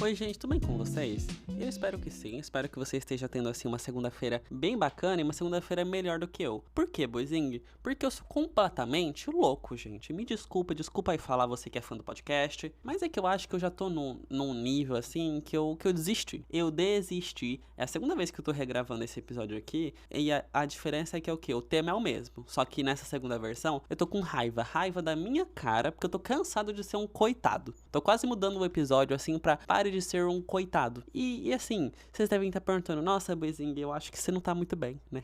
Oi gente, tudo bem com vocês? Eu espero que sim, espero que você esteja tendo assim uma segunda-feira bem bacana e uma segunda-feira melhor do que eu. Por quê, Boizinho? Porque eu sou completamente louco, gente. Me desculpa aí falar você que é fã do podcast, mas é que eu acho que eu já tô num nível assim que eu desisti. Eu desisti. É a segunda vez que eu tô regravando esse episódio aqui e a diferença é que é o quê? O tema é o mesmo, só que nessa segunda versão eu tô com raiva da minha cara, porque eu tô cansado de ser um coitado. Tô quase mudando o episódio assim pra pare de ser um coitado. E assim, vocês devem estar perguntando, nossa, Boizinho, eu acho que você não tá muito bem, né?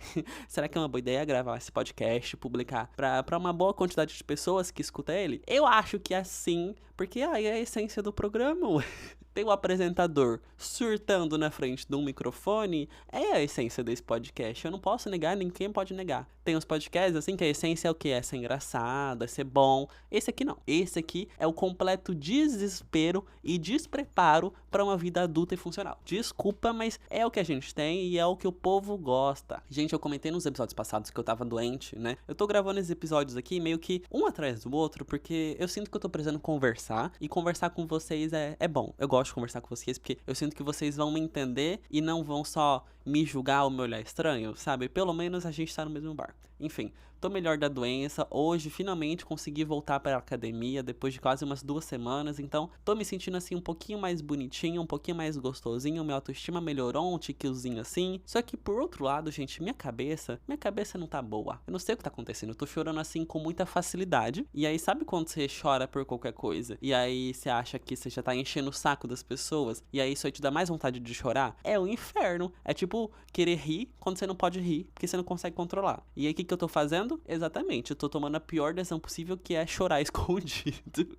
Será que é uma boa ideia gravar esse podcast, publicar pra uma boa quantidade de pessoas que escuta ele? Eu acho que é sim, porque aí é a essência do programa, ué. Tem o apresentador surtando na frente de um microfone, é a essência desse podcast. Eu não posso negar, ninguém pode negar. Tem os podcasts assim que a essência é o quê? É ser engraçado, é ser bom. Esse aqui não. Esse aqui é o completo desespero e despreparo para uma vida adulta e funcional. Desculpa, mas é o que a gente tem e é o que o povo gosta. Gente, eu comentei nos episódios passados que eu tava doente, né? Eu tô gravando esses episódios aqui meio que um atrás do outro, porque eu sinto que eu tô precisando conversar, e conversar com vocês é bom. Eu gosto de conversar com vocês porque eu sinto que vocês vão me entender e não vão só me julgar ou me olhar estranho, sabe? Pelo menos a gente tá no mesmo barco. Enfim, tô melhor da doença. Hoje, finalmente, consegui voltar pra academia depois de quase umas 2 semanas. Então, tô me sentindo assim um pouquinho mais bonitinho, um pouquinho mais gostosinho. Minha autoestima melhorou um tiquinhozinho assim. Só que, por outro lado, gente, minha cabeça não tá boa. Eu não sei o que tá acontecendo. Eu tô chorando assim com muita facilidade. E aí, sabe quando você chora por qualquer coisa? E aí, você acha que você já tá enchendo o saco das pessoas? E aí, isso aí te dá mais vontade de chorar? É o inferno. É tipo querer rir quando você não pode rir, porque você não consegue controlar. E aí, o que eu tô fazendo? Exatamente, eu tô tomando a pior decisão possível, que é chorar escondido.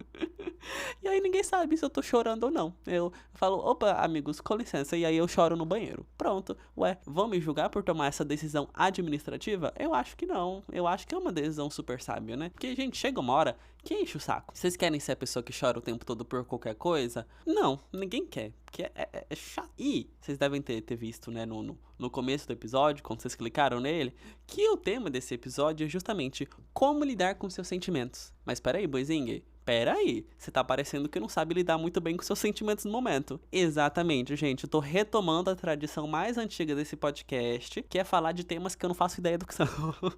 E aí ninguém sabe se eu tô chorando ou não. Eu falo, opa, amigos, com licença, e aí eu choro no banheiro. Pronto. Ué, vão me julgar por tomar essa decisão administrativa? Eu acho que não. Eu acho que é uma decisão super sábia, né? Porque, gente, chega uma hora que enche o saco. Vocês querem ser a pessoa que chora o tempo todo por qualquer coisa? Não, ninguém quer. Porque é chato. E vocês devem ter visto, né, no começo do episódio, quando vocês clicaram nele, que o tema desse episódio é justamente como lidar com seus sentimentos. Mas peraí, Boizinho. Peraí, você tá parecendo que não sabe lidar muito bem com seus sentimentos no momento. Exatamente, gente, eu tô retomando a tradição mais antiga desse podcast, que é falar de temas que eu não faço ideia do que são.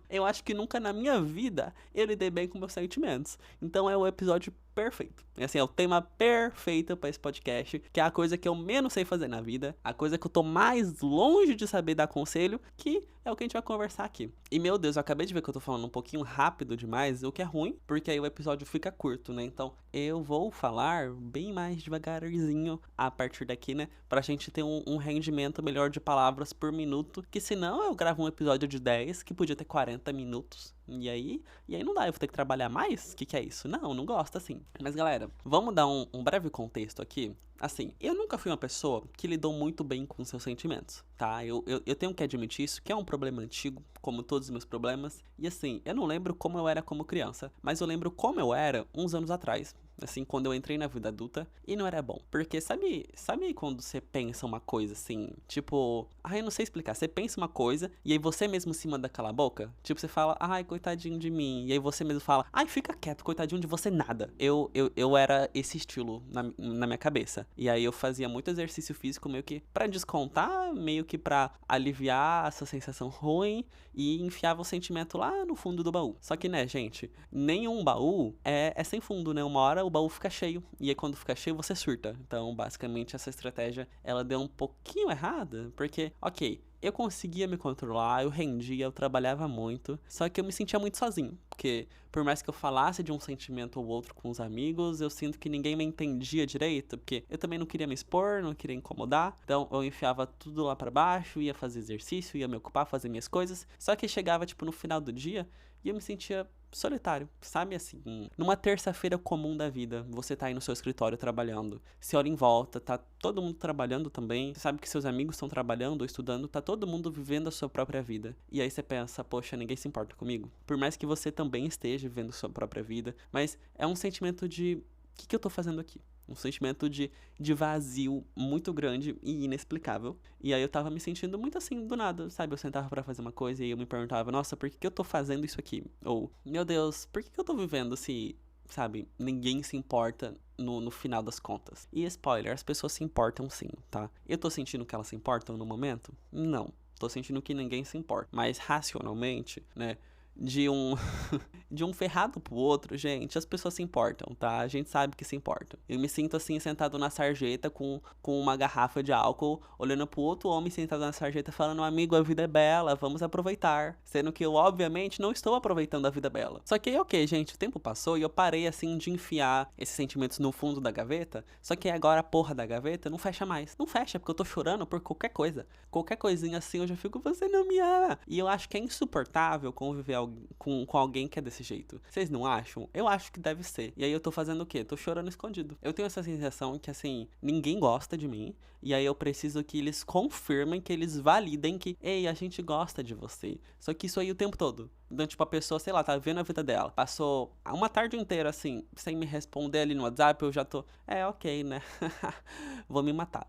Eu acho que nunca na minha vida eu lidei bem com meus sentimentos. Então é o episódio perfeito. Assim, é o tema perfeito pra esse podcast, que é a coisa que eu menos sei fazer na vida, a coisa que eu tô mais longe de saber dar conselho, que é o que a gente vai conversar aqui. E, meu Deus, eu acabei de ver que eu tô falando um pouquinho rápido demais, o que é ruim, porque aí o episódio fica curto, né? Então, eu vou falar bem mais devagarzinho a partir daqui, né? Pra gente ter um rendimento melhor de palavras por minuto, que senão eu gravo um episódio de 10, que podia ter 40 minutos. E aí não dá, eu vou ter que trabalhar mais? O que é isso? Não gosto assim. Mas galera, vamos dar um breve contexto aqui. Assim, eu nunca fui uma pessoa que lidou muito bem com seus sentimentos, tá? Eu tenho que admitir isso, que é um problema antigo, como todos os meus problemas. E assim, eu não lembro como eu era como criança, mas eu lembro como eu era uns anos atrás. Assim, quando eu entrei na vida adulta, e não era bom. Porque sabe quando você pensa uma coisa assim, tipo, eu não sei explicar, você pensa uma coisa, e aí você mesmo se manda calar a boca? Tipo, você fala, ai, coitadinho de mim, e aí você mesmo fala, ai, fica quieto, coitadinho de você nada. Eu era esse estilo na minha cabeça. E aí eu fazia muito exercício físico meio que pra descontar, meio que pra aliviar essa sensação ruim, e enfiava o sentimento lá no fundo do baú. Só que, né, gente, nenhum baú é sem fundo, né? Uma hora o baú fica cheio, e aí quando fica cheio você surta. Então, basicamente, essa estratégia, ela deu um pouquinho errada, porque, ok, eu conseguia me controlar, eu rendia, eu trabalhava muito, só que eu me sentia muito sozinho, porque por mais que eu falasse de um sentimento ou outro com os amigos, eu sinto que ninguém me entendia direito, porque eu também não queria me expor, não queria incomodar, então eu enfiava tudo lá pra baixo, ia fazer exercício, ia me ocupar, fazer minhas coisas, só que chegava, tipo, no final do dia, e eu me sentia solitário, sabe assim? Numa terça-feira comum da vida, você tá aí no seu escritório trabalhando, você olha em volta, tá todo mundo trabalhando também, você sabe que seus amigos estão trabalhando ou estudando, tá todo mundo vivendo a sua própria vida. E aí você pensa, poxa, ninguém se importa comigo. Por mais que você também esteja vivendo a sua própria vida, mas é um sentimento de, o que eu tô fazendo aqui? Um sentimento de vazio muito grande e inexplicável. E aí eu tava me sentindo muito assim, do nada, sabe? Eu sentava pra fazer uma coisa e eu me perguntava, nossa, por que eu tô fazendo isso aqui? Ou, meu Deus, por que eu tô vivendo se, sabe, ninguém se importa no final das contas. E spoiler, as pessoas se importam sim, tá? Eu tô sentindo que elas se importam no momento? Não. Tô sentindo que ninguém se importa. Mas racionalmente, né? De um de um ferrado pro outro, gente, as pessoas se importam, tá? A gente sabe que se importam. Eu me sinto assim, sentado na sarjeta com uma garrafa de álcool, olhando pro outro homem sentado na sarjeta, falando, amigo, a vida é bela, vamos aproveitar. Sendo que eu, obviamente, não estou aproveitando a vida bela. Só que aí, ok, gente, o tempo passou e eu parei, assim, de enfiar esses sentimentos no fundo da gaveta, só que agora a porra da gaveta não fecha mais. Não fecha, porque eu tô chorando por qualquer coisa. Qualquer coisinha assim, eu já fico, você não me ama. E eu acho que é insuportável conviver com alguém que é desse jeito. Vocês não acham? Eu acho que deve ser. E aí eu tô fazendo o quê? Tô chorando escondido. Eu tenho essa sensação que, assim, ninguém gosta de mim. E aí eu preciso que eles confirmem, que eles validem que, ei, a gente gosta de você. Só que isso aí o tempo todo. Então, tipo, a pessoa, sei lá, tá vendo a vida dela. Passou uma tarde inteira, assim, sem me responder ali no WhatsApp, eu já tô, ok, né? Vou me matar.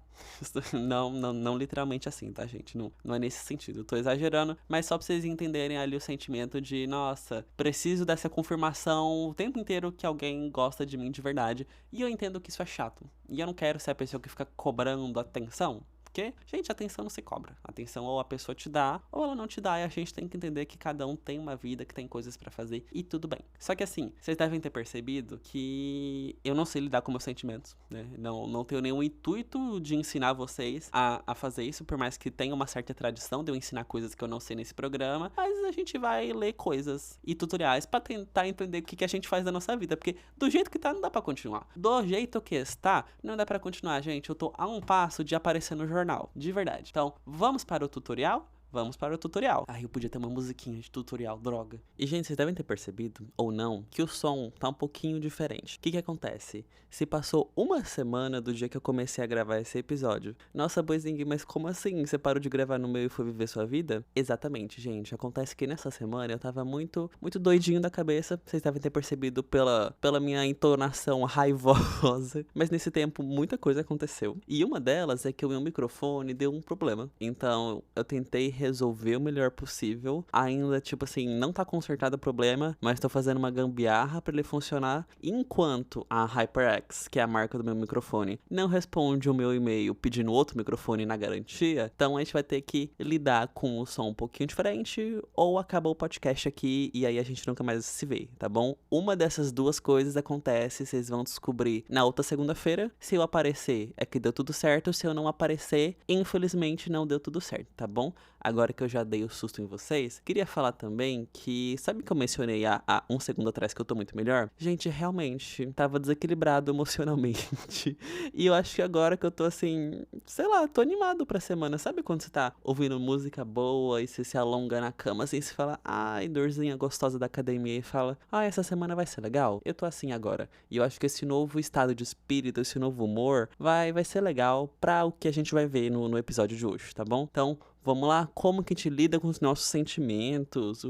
Não literalmente assim, tá, gente? Não é nesse sentido. Eu tô exagerando, mas só pra vocês entenderem ali o sentimento de, nossa, preciso dessa confirmação o tempo inteiro que alguém gosta de mim de verdade. E eu entendo que isso é chato. E eu não quero ser a pessoa que fica cobrando atenção. Porque, gente, atenção não se cobra. Atenção ou a pessoa te dá, ou ela não te dá. E a gente tem que entender que cada um tem uma vida, que tem coisas pra fazer e tudo bem. Só que assim, vocês devem ter percebido que eu não sei lidar com meus sentimentos, né? Não tenho nenhum intuito de ensinar vocês a fazer isso, por mais que tenha uma certa tradição de eu ensinar coisas que eu não sei nesse programa. Mas a gente vai ler coisas e tutoriais pra tentar entender o que a gente faz da nossa vida. Porque do jeito que tá, não dá pra continuar. Do jeito que está, não dá pra continuar, gente. Eu tô a um passo de aparecer no jornal. De verdade. Então, vamos para o tutorial? Vamos para o tutorial. Eu podia ter uma musiquinha de tutorial, droga. E, gente, vocês devem ter percebido, ou não, que o som tá um pouquinho diferente. O que acontece? Se passou uma semana do dia que eu comecei a gravar esse episódio. Nossa, Boizingue, mas como assim? Você parou de gravar no meio e foi viver sua vida? Exatamente, gente. Acontece que nessa semana eu tava muito doidinho da cabeça. Vocês devem ter percebido pela minha entonação raivosa. Mas nesse tempo, muita coisa aconteceu. E uma delas é que o meu microfone deu um problema. Então, eu tentei resolver o melhor possível. Ainda, tipo assim, não tá consertado o problema, mas tô fazendo uma gambiarra pra ele funcionar. Enquanto a HyperX, que é a marca do meu microfone, não responde o meu e-mail pedindo outro microfone na garantia, então a gente vai ter que lidar com o som um pouquinho diferente, ou acabou o podcast aqui e aí a gente nunca mais se vê, tá bom? Uma dessas duas coisas acontece, vocês vão descobrir na outra segunda-feira. Se eu aparecer, é que deu tudo certo. Se eu não aparecer, infelizmente não deu tudo certo, tá bom? Agora que eu já dei o susto em vocês, queria falar também que, sabe que eu mencionei há um segundo atrás que eu tô muito melhor? Gente, realmente, tava desequilibrado emocionalmente. E eu acho que agora que eu tô assim, sei lá, tô animado pra semana. Sabe quando você tá ouvindo música boa e você se alonga na cama assim, você fala, ai, dorzinha gostosa da academia, e fala, essa semana vai ser legal? Eu tô assim agora. E eu acho que esse novo estado de espírito, esse novo humor, vai ser legal pra o que a gente vai ver no episódio de hoje, tá bom? Então, vamos lá, como que a gente lida com os nossos sentimentos?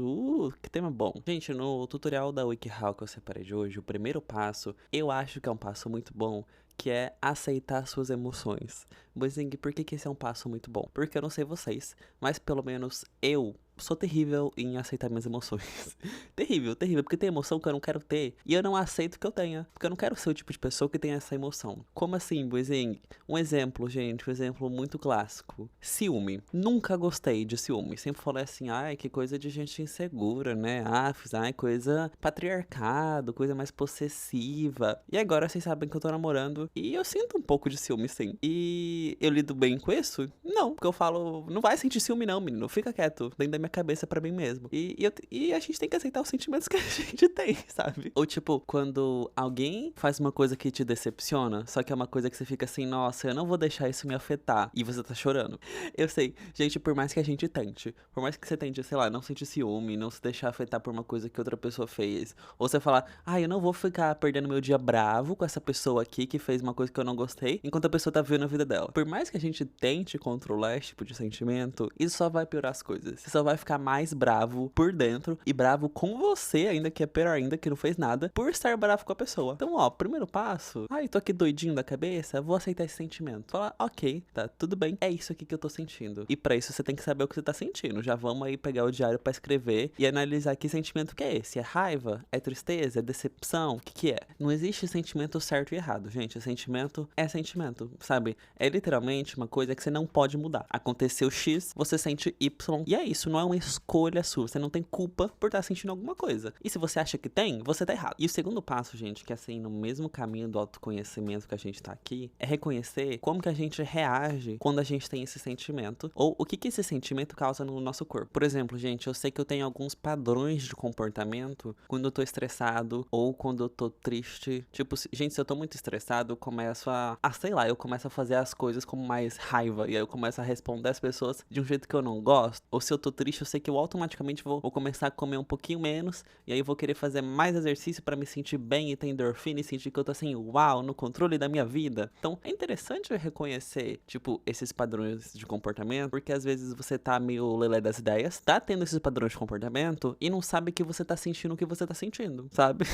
Que tema bom. Gente, no tutorial da WikiHow que eu separei de hoje, o primeiro passo, eu acho que é um passo muito bom, que é aceitar suas emoções. Boizingue, por que esse é um passo muito bom? Porque eu não sei vocês, mas pelo menos eu sou terrível em aceitar minhas emoções. Terrível, porque tem emoção que eu não quero ter. E eu não aceito que eu tenha. Porque eu não quero ser o tipo de pessoa que tem essa emoção. Como assim, Boizingue? Um exemplo, gente. Um exemplo muito clássico. Ciúme. Nunca gostei de ciúme. Sempre falei assim, que coisa de gente insegura, né? Coisa patriarcado, coisa mais possessiva. E agora vocês sabem que eu tô namorando. E eu sinto um pouco de ciúme, sim. E eu lido bem com isso? Não. Porque eu falo, não vai sentir ciúme não, menino. Fica quieto. Dentro da minha cabeça pra mim mesmo. E a gente tem que aceitar os sentimentos que a gente tem, sabe? Ou tipo, quando alguém faz uma coisa que te decepciona, só que é uma coisa que você fica assim, nossa, eu não vou deixar isso me afetar. E você tá chorando. Eu sei, gente, por mais que a gente tente, por mais que você tente, sei lá, não sentir ciúme, não se deixar afetar por uma coisa que outra pessoa fez, ou você falar, eu não vou ficar perdendo meu dia bravo com essa pessoa aqui que fez uma coisa que eu não gostei, enquanto a pessoa tá vivendo a vida dela. Por mais que a gente tente controlar esse tipo de sentimento, isso só vai piorar as coisas. Você só vai vai ficar mais bravo por dentro e bravo com você, ainda que é pior ainda, que não fez nada, por estar bravo com a pessoa. Então, ó, primeiro passo, ai, tô aqui doidinho da cabeça, vou aceitar esse sentimento. Falar, ok, tá, tudo bem, é isso aqui que eu tô sentindo. E pra isso você tem que saber o que você tá sentindo. Já vamos aí pegar o diário pra escrever e analisar que sentimento que é esse. É raiva? É tristeza? É decepção? O que é? Não existe sentimento certo e errado, gente. Sentimento é sentimento, sabe? É literalmente uma coisa que você não pode mudar. Aconteceu X, você sente Y. E é isso, não é uma escolha sua. Você não tem culpa por estar sentindo alguma coisa. E se você acha que tem, você tá errado. E o segundo passo, gente, que é assim, no mesmo caminho do autoconhecimento que a gente tá aqui, é reconhecer como que a gente reage quando a gente tem esse sentimento. Ou o que que esse sentimento causa no nosso corpo. Por exemplo, gente, eu sei que eu tenho alguns padrões de comportamento quando eu tô estressado ou quando eu tô triste. Tipo, gente, se eu tô muito estressado, eu começo sei lá, eu começo a fazer as coisas com mais raiva. E aí eu começo a responder as pessoas de um jeito que eu não gosto. Ou se eu tô triste, eu sei que eu automaticamente vou começar a comer um pouquinho menos. E aí eu vou querer fazer mais exercício pra me sentir bem e ter endorfina e sentir que eu tô assim, uau, no controle da minha vida. Então, é interessante eu reconhecer, tipo, esses padrões de comportamento, porque às vezes você tá meio lelé das ideias, tá tendo esses padrões de comportamento e não sabe que você tá sentindo o que você tá sentindo, sabe?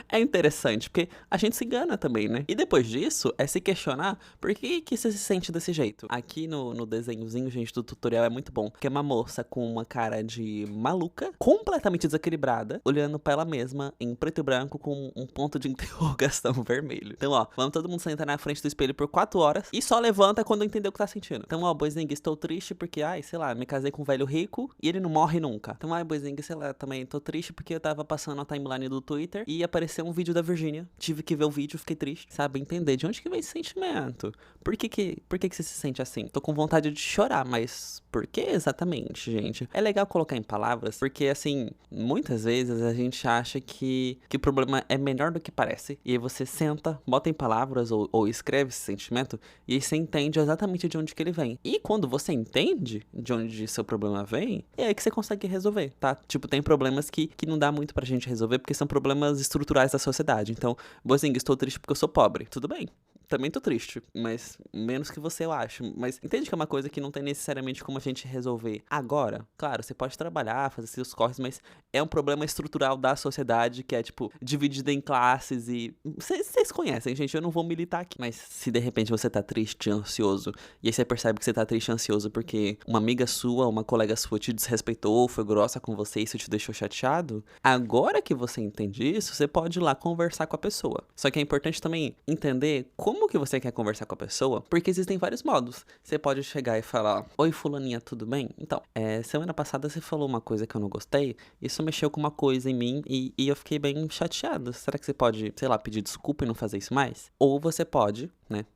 É interessante, porque a gente se engana também, né? E depois disso, é se questionar por que você se sente desse jeito. Aqui no desenhozinho, gente, do tutorial é muito bom, que é uma moça com uma cara de maluca, completamente desequilibrada, olhando pra ela mesma em preto e branco com um ponto de interrogação vermelho. Então, ó, vamos todo mundo sentar na frente do espelho por 4 horas e só levanta quando entender o que tá sentindo. Então, ó, Boizinho, estou triste porque, ai, sei lá, me casei com um velho rico e ele não morre nunca. Então, ai, Boizinho, sei lá, também tô triste porque eu tava passando a timeline do Twitter e apareceu um vídeo da Virgínia. Tive que ver o vídeo, fiquei triste, sabe? Entender de onde que vem esse sentimento. Por que você se sente assim? Tô com vontade de chorar, mas por que exatamente, gente? É legal colocar em palavras, porque, assim, muitas vezes a gente acha que o problema é menor do que parece. E aí você senta, bota em palavras ou escreve esse sentimento e aí você entende exatamente de onde que ele vem. E quando você entende de onde seu problema vem, é aí que você consegue resolver, tá? Tipo, tem problemas que não dá muito pra gente resolver porque são problemas estruturais da sociedade. Então, Bozinho, estou triste porque eu sou pobre. Tudo bem. Também tô triste, mas menos que você, eu acho. Mas entende que é uma coisa que não tem necessariamente como a gente resolver agora? Claro, você pode trabalhar, fazer seus corres, mas é um problema estrutural da sociedade que é, tipo, dividido em classes e... Vocês conhecem, gente, eu não vou militar aqui. Mas se de repente você tá triste, ansioso, e aí você percebe que você tá triste e ansioso porque uma amiga sua, uma colega sua te desrespeitou, foi grossa com você e isso te deixou chateado, agora que você entende isso, você pode ir lá conversar com a pessoa. Só que é importante também entender como que você quer conversar com a pessoa, porque existem vários modos. Você pode chegar e falar, oi fulaninha, tudo bem? Então, semana passada você falou uma coisa que eu não gostei, isso mexeu com uma coisa em mim e eu fiquei bem chateado. Será que você pode, sei lá, pedir desculpa e não fazer isso mais? Ou você pode, né,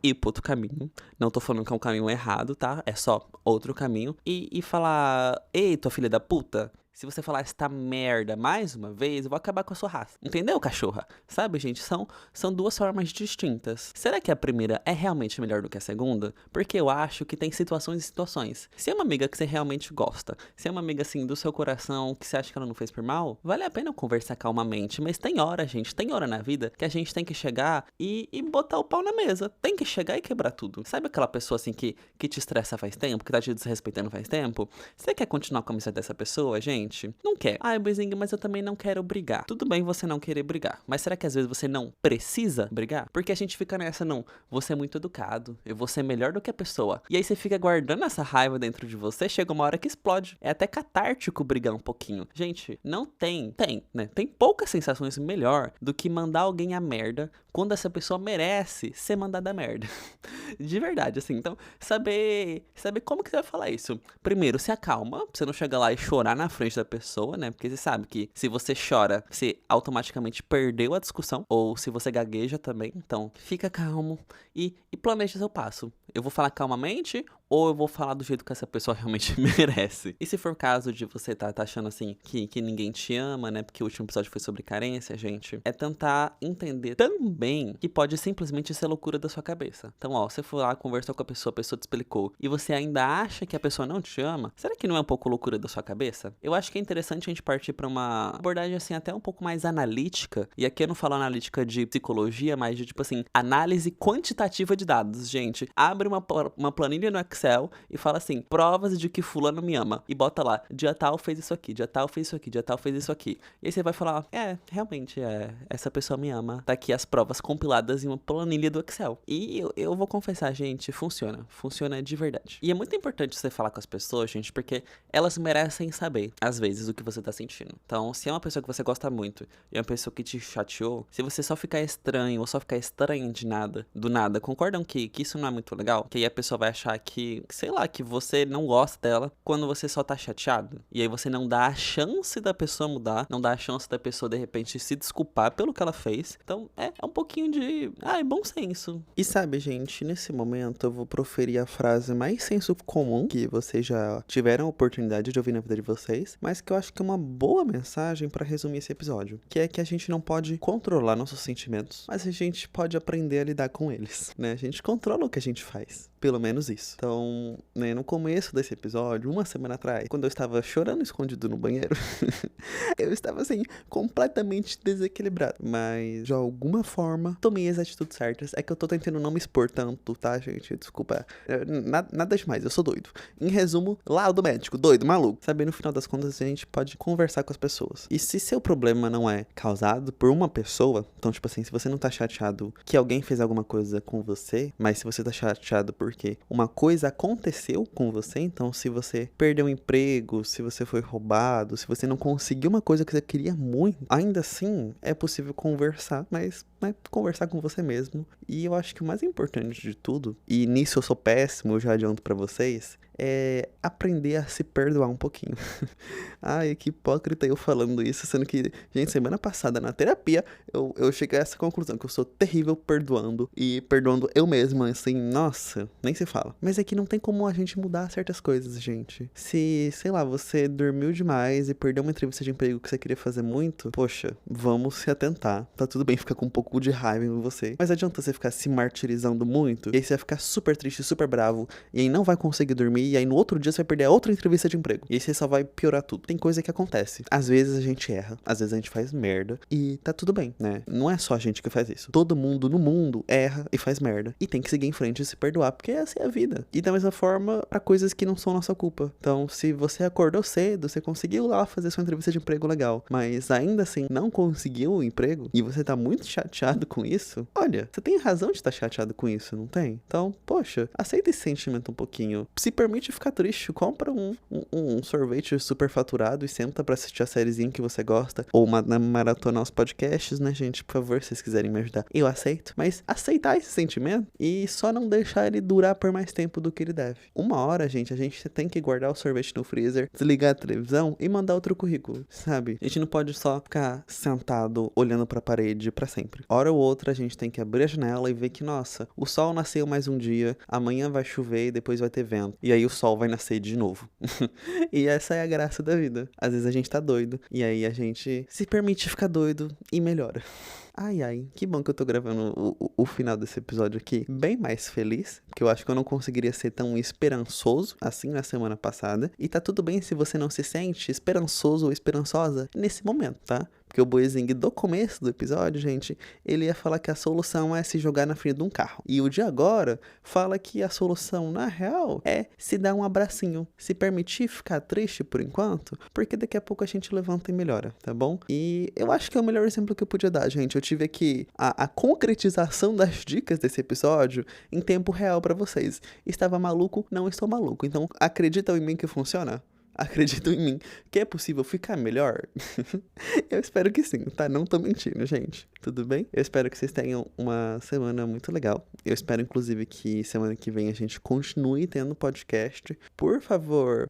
ir pro outro caminho. Não tô falando que é um caminho errado, tá? É só outro caminho. E falar, ei, tua filha da puta, se você falar esta merda mais uma vez, eu vou acabar com a sua raça. Entendeu, cachorra? Sabe, gente? São duas formas distintas. Será que a primeira é realmente melhor do que a segunda? Porque eu acho que tem situações e situações. Se é uma amiga que você realmente gosta, se é uma amiga, assim, do seu coração, que você acha que ela não fez por mal, vale a pena conversar calmamente. Mas tem hora, gente, tem hora na vida que a gente tem que chegar e botar o pau na mesa. Tem que chegar e quebrar tudo. Sabe aquela pessoa, assim, que te estressa faz tempo, que tá te desrespeitando faz tempo? Você quer continuar com a amizade dessa pessoa, gente? Não quer. Ai, Boizinho, mas eu também não quero brigar. Tudo bem você não querer brigar, mas será que às vezes você não precisa brigar? Porque a gente fica nessa, não, você é muito educado, eu vou ser melhor do que a pessoa. E aí você fica guardando essa raiva dentro de você, chega uma hora que explode. É até catártico brigar um pouquinho. Gente, não tem, né? Tem poucas sensações melhor do que mandar alguém a merda quando essa pessoa merece ser mandada a merda. De verdade, assim. Então, saber como que você vai falar isso. Primeiro, se acalma, pra você não chegar lá e chorar na frente da pessoa, né? Porque você sabe que se você chora, você automaticamente perdeu a discussão. Ou se você gagueja também. Então, fica calmo e planeja seu passo. Eu vou falar calmamente ou eu vou falar do jeito que essa pessoa realmente merece? E se for o caso de você tá achando assim que ninguém te ama, né? Porque o último episódio foi sobre carência, gente. É tentar entender também que pode simplesmente ser loucura da sua cabeça. Então, ó, você foi lá, conversou com a pessoa te explicou e você ainda acha que a pessoa não te ama, será que não é um pouco loucura da sua cabeça? Eu acho que é interessante a gente partir pra uma abordagem assim até um pouco mais analítica. E aqui eu não falo analítica de psicologia, mas de tipo assim, análise quantitativa de dados, gente. Abre uma planilha no Excel e fala assim, provas de que fulano me ama. E bota lá, dia tal fez isso aqui, dia tal fez isso aqui, dia tal fez isso aqui. E aí você vai falar, realmente, essa pessoa me ama. Tá aqui as provas compiladas em uma planilha do Excel. E eu vou confessar, gente, funciona de verdade. E é muito importante você falar com as pessoas, gente, porque elas merecem saber, às vezes, o que você tá sentindo. Então, se é uma pessoa que você gosta muito e é uma pessoa que te chateou, se você só ficar estranho ou só ficar estranho do nada, concordam que isso não é muito legal? Que aí a pessoa vai achar que, sei lá, que você não gosta dela quando você só tá chateado. E aí você não dá a chance da pessoa mudar, não dá a chance da pessoa, de repente, se desculpar pelo que ela fez. Então, é um pouquinho de, bom senso. E sabe, gente, nesse momento eu vou proferir a frase mais senso comum que vocês já tiveram a oportunidade de ouvir na vida de vocês, mas que eu acho que é uma boa mensagem pra resumir esse episódio, que é que a gente não pode controlar nossos sentimentos, mas a gente pode aprender a lidar com eles, né? A gente controla o que a gente faz, pelo menos isso. Então, né, no começo desse episódio, uma semana atrás, quando eu estava chorando escondido no banheiro, eu estava, assim, completamente desequilibrado, mas de alguma forma tomei as atitudes certas. É que eu tô tentando não me expor tanto, tá, gente? Desculpa. Nada demais, eu sou doido. Em resumo, lá do médico, doido, maluco. Sabe, no final das contas, a gente pode conversar com as pessoas. E se seu problema não é causado por uma pessoa, então, tipo assim, se você não tá chateado que alguém fez alguma coisa com você, mas se você tá chateado porque uma coisa aconteceu com você, então se você perdeu um emprego, se você foi roubado, se você não conseguiu uma coisa que você queria muito, ainda assim é possível conversar, mas conversar com você mesmo. E eu acho que o mais importante de tudo, e nisso eu sou péssimo, eu já adianto pra vocês, é aprender a se perdoar um pouquinho. Ai, que hipócrita eu falando isso, sendo que, gente, semana passada na terapia eu cheguei a essa conclusão, que eu sou terrível perdoando, e perdoando eu mesma, assim, nossa, nem se fala. Mas é que não tem como a gente mudar certas coisas, gente. Se, sei lá, você dormiu demais e perdeu uma entrevista de emprego que você queria fazer muito, poxa, vamos se atentar. Tá tudo bem ficar com um pouco de raiva em você, mas adianta você ficar se martirizando muito, e aí você vai ficar super triste, super bravo, e aí não vai conseguir dormir, e aí no outro dia você vai perder a outra entrevista de emprego. E aí você só vai piorar tudo. Tem coisa que acontece. Às vezes a gente erra, às vezes a gente faz merda, e tá tudo bem, né? Não é só a gente que faz isso. Todo mundo no mundo erra e faz merda. E tem que seguir em frente e se perdoar, porque essa é a vida. E da mesma forma, pra coisas que não são nossa culpa. Então, se você acordou cedo, você conseguiu lá fazer sua entrevista de emprego legal, mas ainda assim não conseguiu o emprego, e você tá muito chateado com isso, olha, você tem razão de estar chateado com isso, não tem? Então, poxa, aceita esse sentimento um pouquinho. Se permite ficar triste, compra um sorvete super faturado e senta pra assistir a sériezinha que você gosta, ou maratonar os podcasts, né, gente? Por favor, se vocês quiserem me ajudar, eu aceito. Mas aceitar esse sentimento e só não deixar ele durar por mais tempo do que ele deve. Uma hora, gente, a gente tem que guardar o sorvete no freezer, desligar a televisão e mandar outro currículo, sabe? A gente não pode só ficar sentado olhando pra parede pra sempre. Hora ou outra, a gente tem que abrir a janela e ver que, nossa, o sol nasceu mais um dia, amanhã vai chover e depois vai ter vento. E aí o sol vai nascer de novo. E essa é a graça da vida. Às vezes a gente tá doido, e aí a gente se permite ficar doido e melhora. Ai, que bom que eu tô gravando o final desse episódio aqui bem mais feliz, porque eu acho que eu não conseguiria ser tão esperançoso assim na semana passada. E tá tudo bem se você não se sente esperançoso ou esperançosa nesse momento, tá? Porque o Boizinho do começo do episódio, gente, ele ia falar que a solução é se jogar na frente de um carro. E o de agora fala que a solução, na real, é se dar um abracinho. Se permitir ficar triste por enquanto, porque daqui a pouco a gente levanta e melhora, tá bom? E eu acho que é o melhor exemplo que eu podia dar, gente. Eu tive aqui a concretização das dicas desse episódio em tempo real pra vocês. Estava maluco? Não estou maluco. Então, acreditam em mim que funciona? Acreditam em mim que é possível ficar melhor? Eu espero que sim, tá? Não tô mentindo, gente. Tudo bem? Eu espero que vocês tenham uma semana muito legal. Eu espero, inclusive, que semana que vem a gente continue tendo podcast. Por favor,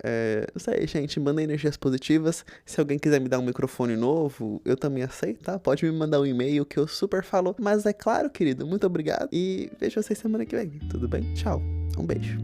não sei, gente, mandem energias positivas. Se alguém quiser me dar um microfone novo, eu também aceito, tá? Pode me mandar um e-mail que eu super falo. Mas é claro, querido, muito obrigado. E vejo vocês semana que vem. Tudo bem? Tchau. Um beijo.